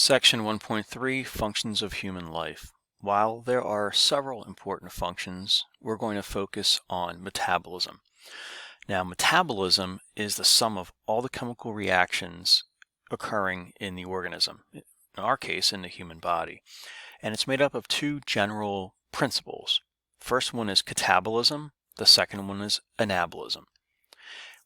Section 1.3 Functions of Human Life. While there are several important functions, we're going to focus on metabolism. Now, metabolism is the sum of all the chemical reactions occurring in the organism, in our case, in the human body. And it's made up of two general principles. First one is catabolism, the second one is anabolism.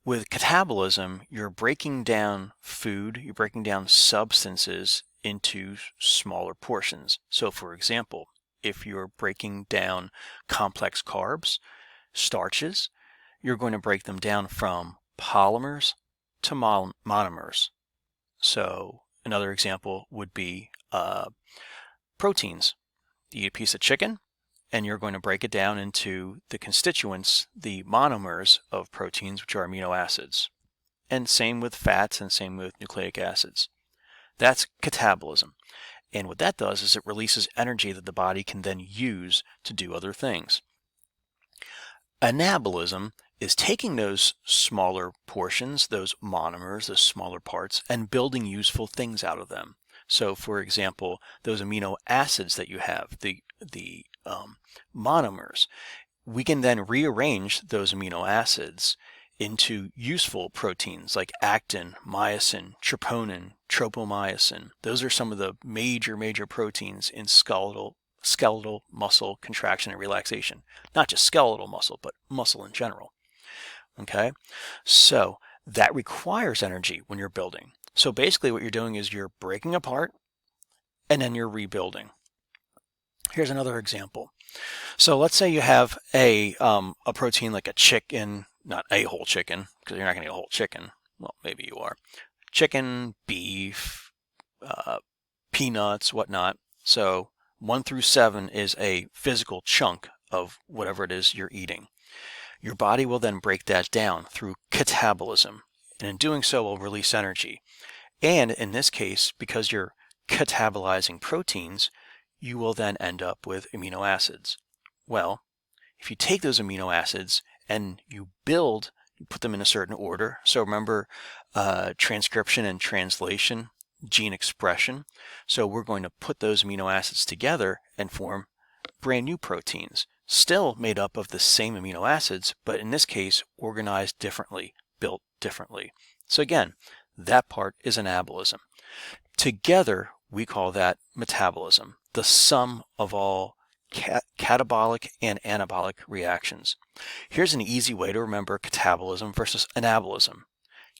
With catabolism, you're breaking down food, you're breaking down substances into smaller portions. So for example, if you're breaking down complex carbs, starches, you're going to break them down from polymers to monomers. So another example would be proteins. You eat a piece of chicken, and you're going to break it down into the constituents, the monomers of proteins, which are amino acids. And same with fats and same with nucleic acids. That's catabolism. And what that does is it releases energy that the body can then use to do other things. Anabolism is taking those smaller portions, those monomers, those smaller parts, and building useful things out of them. So for example, those amino acids that you have, the monomers, we can then rearrange those amino acids into useful proteins like actin, myosin, troponin, tropomyosin. Those are some of the major proteins in skeletal muscle contraction and relaxation. Not just skeletal muscle, but muscle in general. Okay, so that requires energy when you're building. So basically what you're doing is you're breaking apart and then you're rebuilding. Here's another example. So let's say you have a protein like a chicken, not a whole chicken, because you're not going to eat a whole chicken. Well, maybe you are. Chicken, beef, peanuts, whatnot. So 1 through 7 is a physical chunk of whatever it is you're eating. Your body will then break that down through catabolism, and in doing so will release energy. And in this case, because you're catabolizing proteins, you will then end up with amino acids. Well, if you take those amino acids and you put them in a certain order. So remember transcription and translation, gene expression. So we're going to put those amino acids together and form brand new proteins, still made up of the same amino acids, but in this case, organized differently, built differently. So again, that part is anabolism. Together, we call that metabolism, the sum of all catabolic and anabolic reactions. Here's an easy way to remember catabolism versus anabolism.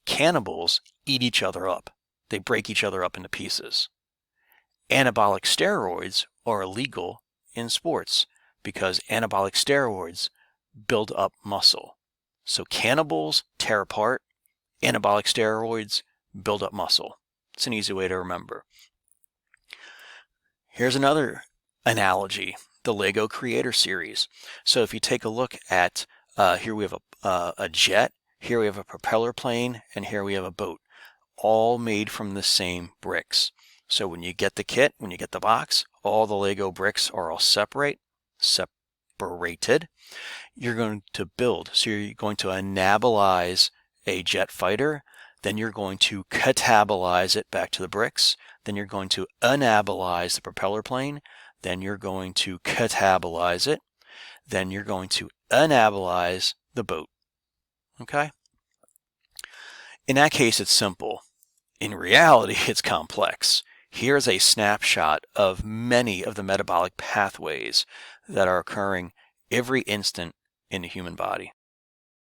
Cannibals eat each other up. They break each other up into pieces. Anabolic steroids are illegal in sports because anabolic steroids build up muscle. So cannibals tear apart, anabolic steroids build up muscle. It's an easy way to remember. Here's another analogy, the Lego Creator Series. So if you take a look at, here we have a jet, here we have a propeller plane, and here we have a boat, all made from the same bricks. So when you get the kit, when you get the box, all the Lego bricks are all separated. You're going to build. So you're going to anabolize a jet fighter, then you're going to catabolize it back to the bricks, then you're going to anabolize the propeller plane, then you're going to catabolize it, then you're going to anabolize the boat. Okay? In that case, it's simple. In reality, it's complex. Here's a snapshot of many of the metabolic pathways that are occurring every instant in the human body.